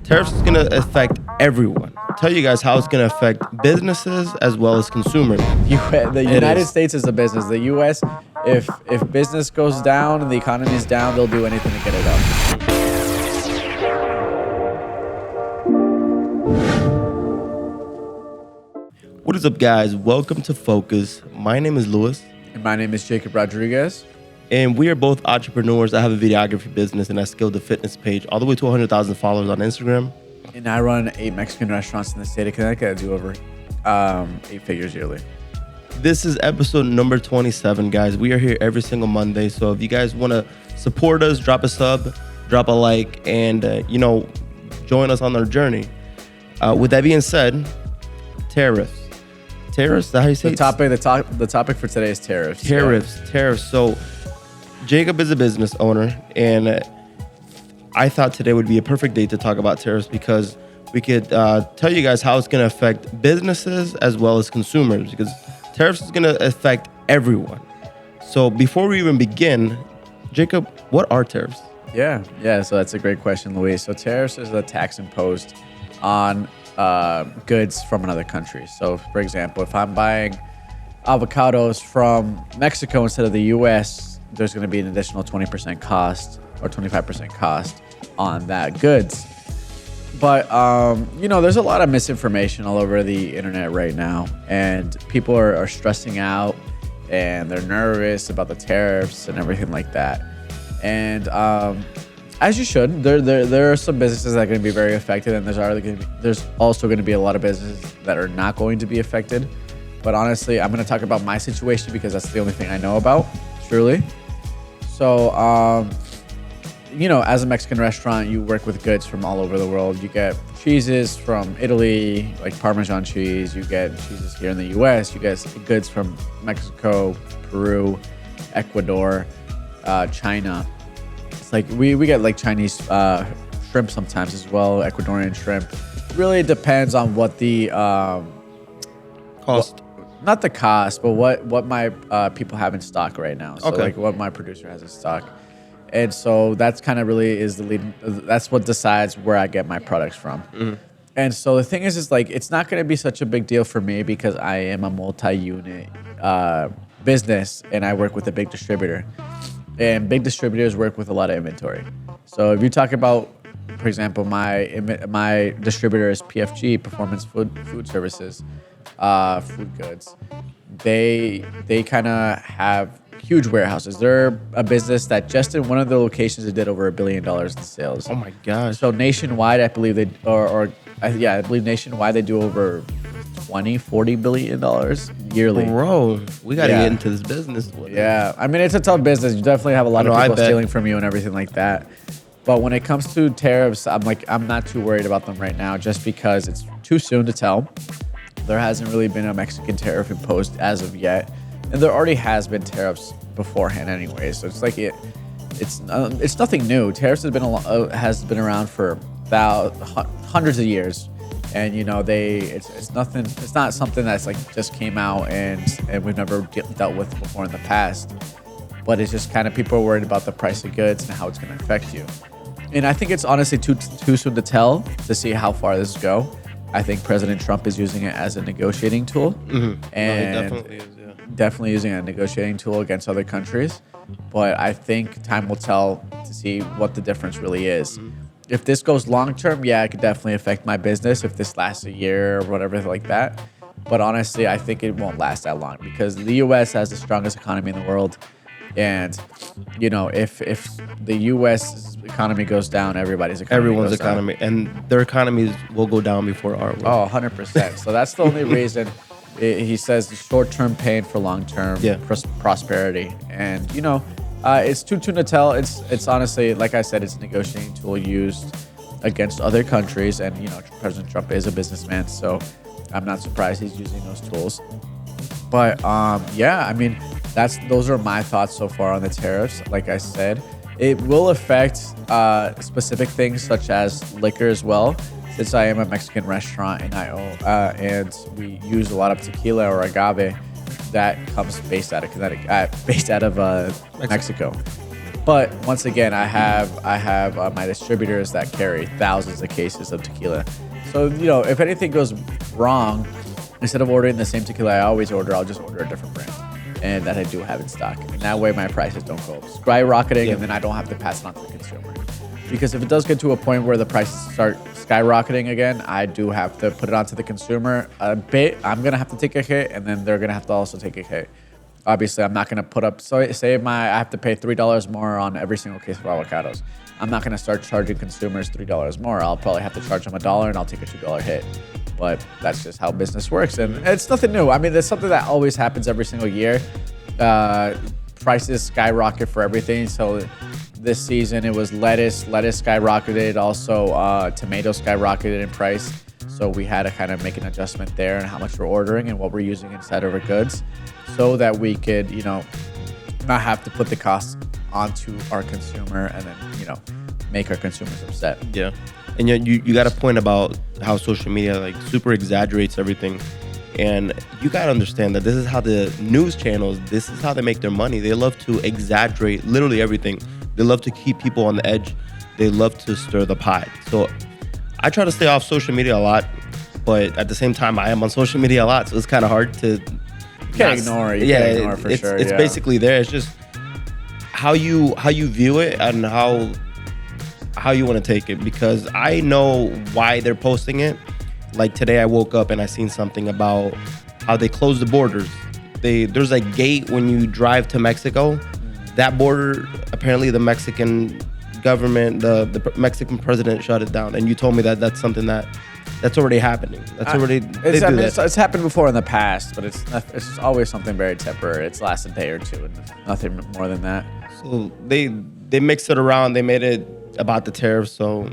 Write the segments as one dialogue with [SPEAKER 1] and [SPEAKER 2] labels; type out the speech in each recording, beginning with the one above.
[SPEAKER 1] Tariffs is going to affect everyone. Tell you guys how it's going to affect businesses as well as consumers.
[SPEAKER 2] The United States is a business. The U.S., if business goes down and the economy is down, they'll do anything to get it up.
[SPEAKER 1] What is up, guys? Welcome to Focus. My name is Louis.
[SPEAKER 2] And my name is Jacob Rodriguez.
[SPEAKER 1] And we are both entrepreneurs. I have a videography business and I scaled the fitness page all the way to 100,000 followers on Instagram.
[SPEAKER 2] And I run 8 Mexican restaurants in the state of Connecticut. I do over 8 figures yearly.
[SPEAKER 1] This is episode number 27, guys. We are here every single Monday. So if you guys want to support us, drop a sub, drop a like, and, join us on our journey. With that being said, tariffs. Tariffs? Is that how you say it?
[SPEAKER 2] The topic for today is tariffs.
[SPEAKER 1] Tariffs. So Jacob is a business owner, and I thought today would be a perfect day to talk about tariffs because we could tell you guys how it's going to affect businesses as well as consumers, because tariffs is going to affect everyone. So before we even begin, Jacob, what are tariffs?
[SPEAKER 2] Yeah. So that's a great question, Luis. So tariffs is a tax imposed on goods from another country. So, for example, if I'm buying avocados from Mexico instead of the U.S., there's going to be an additional 20% cost or 25% cost on that goods. But, there's a lot of misinformation all over the internet right now, and people are stressing out and they're nervous about the tariffs and everything like that. And as you should, there are some businesses that are going to be very affected, and there's also going to be a lot of businesses that are not going to be affected. But honestly, I'm going to talk about my situation because that's the only thing I know about, truly. So, as a Mexican restaurant, you work with goods from all over the world. You get cheeses from Italy, like Parmesan cheese. You get cheeses here in the U.S. You get goods from Mexico, Peru, Ecuador, China. It's like we get like Chinese shrimp sometimes as well, Ecuadorian shrimp. Really depends on what the
[SPEAKER 1] Cost.
[SPEAKER 2] Not the cost, but what my people have in stock right now. So
[SPEAKER 1] Okay.
[SPEAKER 2] like what my producer has in stock. And so that's kind of really is the lead. That's what decides where I get my products from. Mm-hmm. And so the thing is like, it's not going to be such a big deal for me because I am a multi-unit business and I work with a big distributor. And big distributors work with a lot of inventory. So if you talk about, for example, my distributor is PFG, Performance Food Services, food goods. They kind of have huge warehouses. They're a business that just in one of the locations they did over $1 billion in sales.
[SPEAKER 1] Oh my gosh.
[SPEAKER 2] So nationwide, I believe I believe nationwide they do over $40 billion yearly.
[SPEAKER 1] Bro, we got to get into this business.
[SPEAKER 2] Yeah, I mean, it's a tough business. You definitely have a lot of people stealing from you and everything like that. But when it comes to tariffs, I'm not too worried about them right now just because it's too soon to tell. There hasn't really been a Mexican tariff imposed as of yet. And there already has been tariffs beforehand anyway. So it's like it's nothing new. Tariffs has been around for hundreds of years. And it's nothing. It's not something that's like just came out and we've never dealt with before in the past. But it's just kind of people are worried about the price of goods and how it's going to affect you. And I think it's honestly too soon to tell to see how far this go. I think President Trump is using it as a negotiating tool, and
[SPEAKER 1] definitely is, yeah.
[SPEAKER 2] Definitely using a negotiating tool against other countries. But I think time will tell to see what the difference really is. Mm-hmm. If this goes long term, yeah, it could definitely affect my business if this lasts a year or whatever like that. But honestly, I think it won't last that long because the U.S. has the strongest economy in the world. And, if the U.S. economy goes down, everyone's
[SPEAKER 1] economy, and their economies will go down before ours.
[SPEAKER 2] Oh, 100%. So that's the only reason he says short-term pain for long-term prosperity. And, it's too soon to tell. It's honestly, like I said, it's a negotiating tool used against other countries. And, President Trump is a businessman, so I'm not surprised he's using those tools. But, those are my thoughts so far on the tariffs. Like I said, it will affect specific things such as liquor as well. Since I am a Mexican restaurant and we use a lot of tequila or agave that comes based out of Mexico. But once again, I have my distributors that carry thousands of cases of tequila. So, if anything goes wrong, instead of ordering the same tequila I always order, I'll just order a different brand and that I do have in stock. And that way my prices don't go skyrocketing, and then I don't have to pass it on to the consumer. Because if it does get to a point where the prices start skyrocketing again, I do have to put it onto the consumer a bit. I'm going to have to take a hit, and then they're going to have to also take a hit. Obviously, I'm not going to put up, so say I have to pay $3 more on every single case of avocados. I'm not going to start charging consumers $3 more. I'll probably have to charge them $1 and I'll take a $2 hit. But that's just how business works. And it's nothing new. I mean, there's something that always happens every single year. Prices skyrocket for everything. So this season it was lettuce skyrocketed. Also, tomatoes skyrocketed in price. So we had to kind of make an adjustment there and how much we're ordering and what we're using inside of our goods, so that we could, not have to put the costs onto our consumer and then, make our consumers upset.
[SPEAKER 1] Yeah. And you got a point about how social media like super exaggerates everything. And you got to understand that this is how the news channels, this is how they make their money. They love to exaggerate literally everything. They love to keep people on the edge. They love to stir the pot. So I try to stay off social media a lot, but at the same time, I am on social media a lot. So it's kind of hard to...
[SPEAKER 2] You can't ignore it. You can't ignore it for sure.
[SPEAKER 1] It's basically there. It's just how you view it and how you want to take it, because I know why they're posting it. Like today I woke up and I seen something about how they closed the borders. There's a gate when you drive to Mexico. That border, apparently the Mexican government, the Mexican president shut it down. And you told me that that's something that's already happening.
[SPEAKER 2] It's happened before in the past, but it's always something very temporary. It's lasted a day or two and nothing more than that.
[SPEAKER 1] So they mixed it around. They made it about the tariffs, so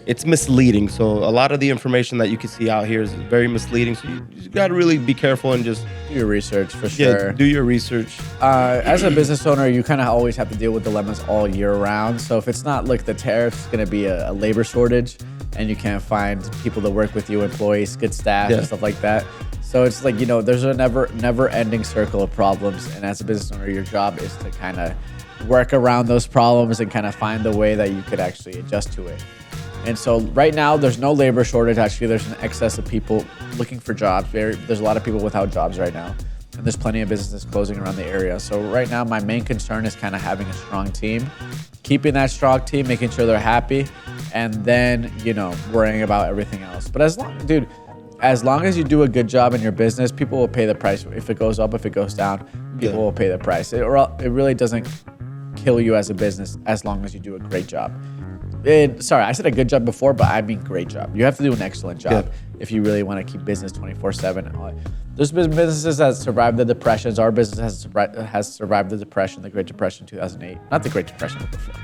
[SPEAKER 1] it's misleading. So a lot of the information that you can see out here is very misleading. So you got to really be careful and just
[SPEAKER 2] do your research for sure.
[SPEAKER 1] Yeah, do your research.
[SPEAKER 2] As a business owner, you kind of always have to deal with dilemmas all year round. So if it's not like the tariffs, it's going to be a labor shortage, and you can't find people to work with you, employees, good staff, and stuff like that. So it's like, there's a never-ending circle of problems. And as a business owner, your job is to kind of work around those problems and kind of find the way that you could actually adjust to it. And so right now, there's no labor shortage. Actually, there's an excess of people looking for jobs. There's a lot of people without jobs right now. And there's plenty of businesses closing around the area. So right now, my main concern is kind of having a strong team, keeping that strong team, making sure they're happy, and then, worrying about everything else. But as long as you do a good job in your business, people will pay the price. If it goes up, if it goes down, people will pay the price. It really doesn't kill you as a business as long as you do a great job. Sorry, I said a good job before, but I mean great job. You have to do an excellent job if you really want to keep business 24/7. There's been businesses that survived the depressions. Our business has survived the depression, the Great Depression 2008. Not the Great Depression, but before.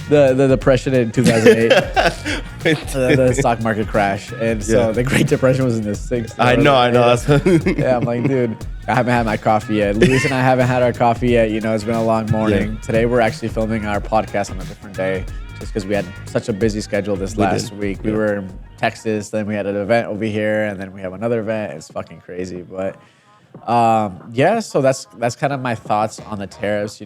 [SPEAKER 2] The depression in 2008, the stock market crash. And so the Great Depression was in the 60s.
[SPEAKER 1] I know.
[SPEAKER 2] Yeah, I'm like, dude, I haven't had my coffee yet. Luis and I haven't had our coffee yet. It's been a long morning. Yeah. Today, we're actually filming our podcast on a different day, just because we had such a busy schedule this last week. We were in Texas, then we had an event over here, and then we have another event. It's fucking crazy. But so that's kind of my thoughts on the tariffs.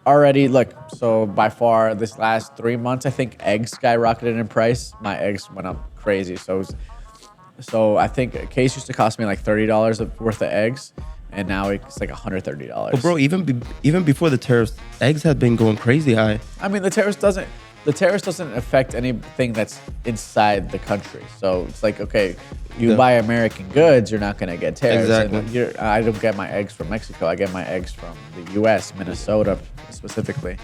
[SPEAKER 2] Already, look, so by far this last 3 months, I think eggs skyrocketed in price. My eggs went up crazy. So I think a case used to cost me like $30 worth of eggs, and now it's like $130.
[SPEAKER 1] Well, bro, even before the tariffs, eggs had been going crazy high.
[SPEAKER 2] I mean, the tariffs doesn't affect anything that's inside the country. So it's like, okay, you buy American goods, you're not going to get tariffs.
[SPEAKER 1] Exactly.
[SPEAKER 2] I don't get my eggs from Mexico. I get my eggs from the U.S., Minnesota specifically.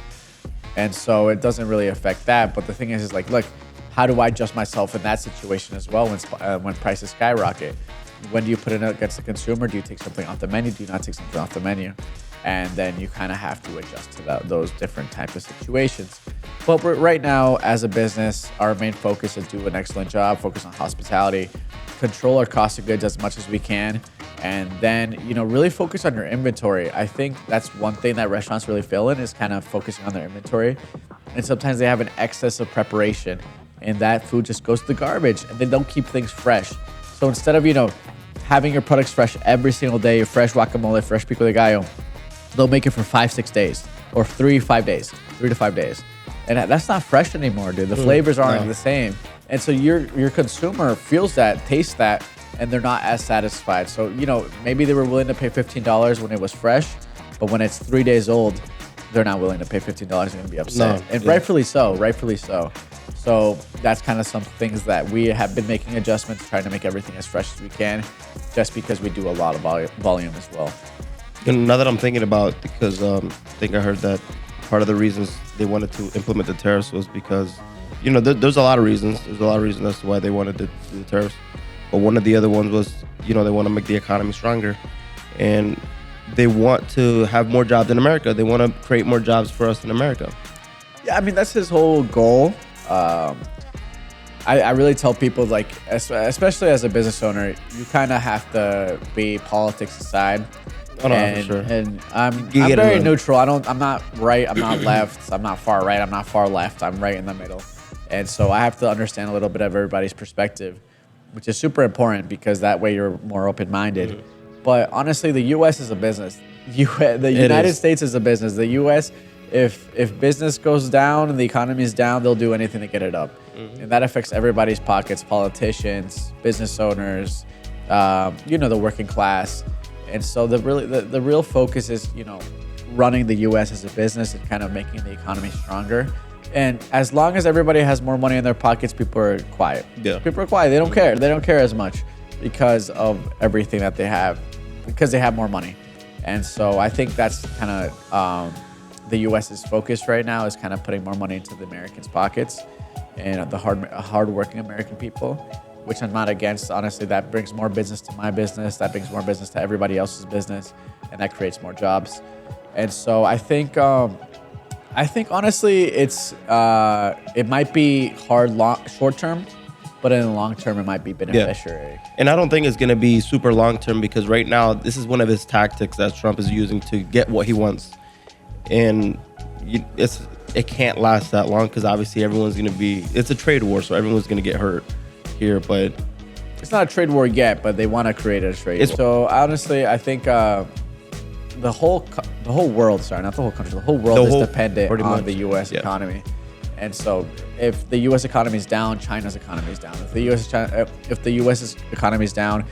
[SPEAKER 2] And so it doesn't really affect that. But the thing is like, look, how do I adjust myself in that situation as well when prices skyrocket? When do you put it against the consumer? Do you take something off the menu? Do you not take something off the menu? And then you kind of have to adjust to those different types of situations. But right now, as a business, our main focus is do an excellent job, focus on hospitality, control our cost of goods as much as we can, and then, really focus on your inventory. I think that's one thing that restaurants really fail in, is kind of focusing on their inventory. And sometimes they have an excess of preparation, and that food just goes to the garbage, and they don't keep things fresh. So instead of, having your products fresh every single day, fresh guacamole, fresh pico de gallo, they'll make it for 5-6 days. or 5 days, 3 to 5 days. And that's not fresh anymore, dude. The flavors aren't the same. And so your consumer feels that, tastes that, and they're not as satisfied. So, maybe they were willing to pay $15 when it was fresh, but when it's 3 days old, they're not willing to pay $15. They're going to be upset. Rightfully so. So that's kind of some things that we have been making adjustments, trying to make everything as fresh as we can, just because we do a lot of volume as well.
[SPEAKER 1] Now that I'm thinking about, because I think I heard that part of the reasons they wanted to implement the tariffs was because, there's a lot of reasons. There's a lot of reasons as to why they wanted to do the tariffs. But one of the other ones was, they want to make the economy stronger. And they want to have more jobs in America. They want to create more jobs for us in America.
[SPEAKER 2] Yeah, I mean, that's his whole goal. I really tell people, like, especially as a business owner, you kind of have to be politics aside.
[SPEAKER 1] Oh, no, for sure.
[SPEAKER 2] And I'm very neutral. I'm not right. I'm not left. I'm not far right. I'm not far left. I'm right in the middle. And so I have to understand a little bit of everybody's perspective, which is super important because that way you're more open-minded. Mm-hmm. But honestly, the U.S. is a business. The United States is a business. The U.S., if business goes down and the economy is down, they'll do anything to get it up. Mm-hmm. And that affects everybody's pockets, politicians, business owners, the working class. And so the real focus is, running the U.S. as a business and kind of making the economy stronger. And as long as everybody has more money in their pockets, people are quiet.
[SPEAKER 1] Yeah.
[SPEAKER 2] People are quiet. They don't care. They don't care as much because of everything that they have, because they have more money. And so I think that's kind of the U.S.'s focus right now, is kind of putting more money into the Americans' pockets and the hard-working American people, which I'm not against. Honestly, that brings more business to my business. That brings more business to everybody else's business, and that creates more jobs. And so I think honestly, it might be hard short term, but in the long term, it might be beneficiary.
[SPEAKER 1] Yeah. And I don't think it's going to be super long term, because right now, this is one of his tactics that Trump is using to get what he wants. And it can't last that long, because obviously it's a trade war, so everyone's going to get hurt here. But
[SPEAKER 2] it's not a trade war yet, but they want to create a trade war. So honestly, I think the whole world, not the whole country, the whole world is dependent on the U.S. economy. And so if the U.S. economy is down, China's economy is down. If the U.S. economy is down,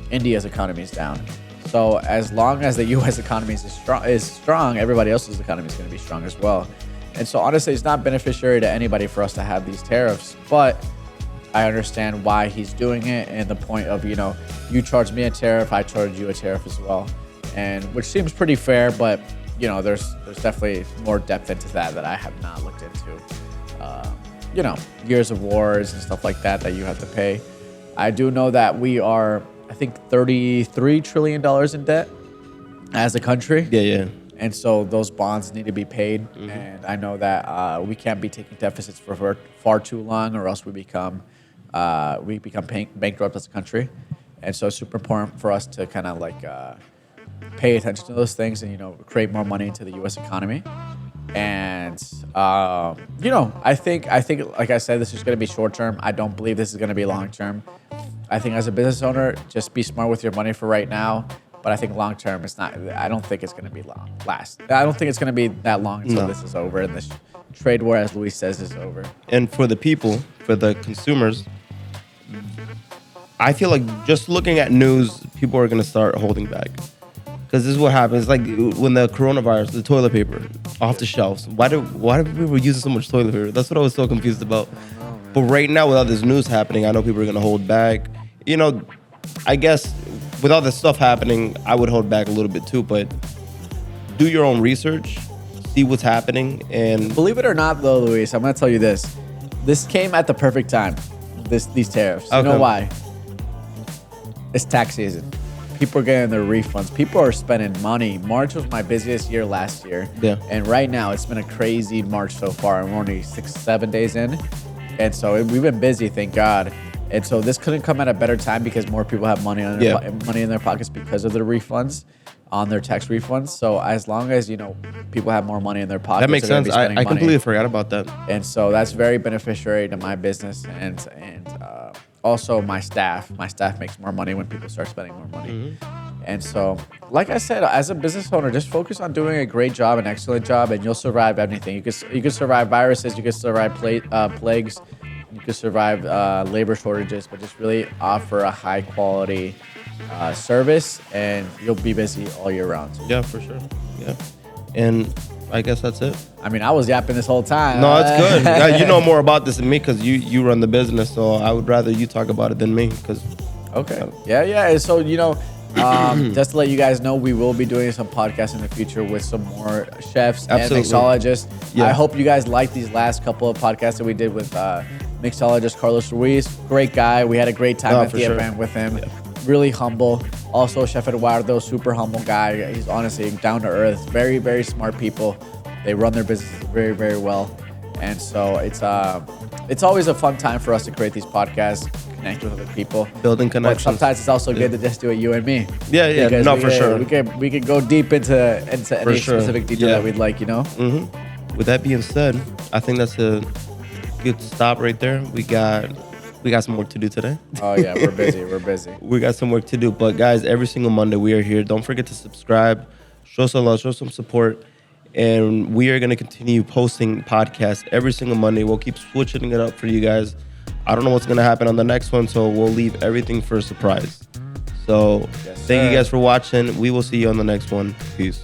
[SPEAKER 2] India's economy is down. So as long as the U.S. economy is strong, everybody else's economy is going to be strong as well. And so honestly, it's not beneficiary to anybody for us to have these tariffs, but I understand why he's doing it, and the point of, you charge me a tariff, I charge you a tariff as well. And which seems pretty fair, but there's definitely more depth into that I have not looked into. Years of wars and stuff like that you have to pay. I do know that we are, I think, $33 trillion in debt as a country.
[SPEAKER 1] Yeah.
[SPEAKER 2] And so those bonds need to be paid. Mm-hmm. And I know that we can't be taking deficits for far too long, or else we become bankrupt as a country. And so it's super important for us to kind of pay attention to those things and, create more money into the U.S. economy. And, I think, like I said, this is going to be short term. I don't believe this is going to be long term. I think as a business owner, just be smart with your money for right now. But I think long term, it's not. I don't think it's going to be last. I don't think it's going to be that long until this is over and this trade war, as Luis says, is over.
[SPEAKER 1] And for the people, for the consumers, I feel like just looking at news, people are going to start holding back. Because this is what happens. Like when the coronavirus, the toilet paper off the shelves. Why do people using so much toilet paper? That's what I was so confused about. But right now, with all this news happening, I know people are going to hold back. I guess with all this stuff happening, I would hold back a little bit too. But do your own research, see what's happening. And
[SPEAKER 2] believe it or not, though, Luis, I'm going to tell you this. This came at the perfect time, these tariffs. You know why? It's tax season. People are getting their refunds. People are spending money. March was my busiest year last year.
[SPEAKER 1] Yeah.
[SPEAKER 2] And right now, it's been a crazy March so far. I'm only 6-7 days in. And so we've been busy, thank God. And so this couldn't come at a better time because more people have money in their pockets because of their refunds, on their tax refunds. So as long as, people have more money in their pockets.
[SPEAKER 1] That makes sense. I completely forgot about that.
[SPEAKER 2] And so that's very beneficiary to my business and also my staff. My staff makes more money when people start spending more money. Mm-hmm. And so, like I said, as a business owner, just focus on doing a great job, an excellent job, and you'll survive anything. You can survive viruses, you can survive plagues, you can survive labor shortages, but just really offer a high quality service, and you'll be busy all year round. So,
[SPEAKER 1] Yeah, for sure. Yeah. And I guess that's it.
[SPEAKER 2] I mean, I was yapping this whole time.
[SPEAKER 1] No, it's good. Yeah, you know more about this than me because you run the business. So I would rather you talk about it than me. Because
[SPEAKER 2] Okay. Yeah. So, just to let you guys know, we will be doing some podcasts in the future with some more chefs
[SPEAKER 1] Absolutely.
[SPEAKER 2] and mixologists.
[SPEAKER 1] Yeah.
[SPEAKER 2] I hope you guys like these last couple of podcasts that we did with mixologist Carlos Ruiz. Great guy. We had a great time at the event with him. Yeah. Really humble. Also, Chef Eduardo, super humble guy. He's honestly down to earth. Very, very smart people. They run their business very, very well. And so it's always a fun time for us to create these podcasts, connect with other people,
[SPEAKER 1] building connections.
[SPEAKER 2] But sometimes it's also good to just do it you and me.
[SPEAKER 1] Yeah. No, for sure.
[SPEAKER 2] We could go deep into any specific detail that we'd like.
[SPEAKER 1] Mm-hmm. With that being said, I think that's a good stop right there. We got some work to do today.
[SPEAKER 2] Oh yeah, we're busy.
[SPEAKER 1] We got some work to do. But guys, every single Monday we are here. Don't forget to subscribe, show some love, show some support. And we are going to continue posting podcasts every single Monday. We'll keep switching it up for you guys. I don't know what's going to happen on the next one, so we'll leave everything for a surprise. So thank you guys for watching. We will see you on the next one. Peace.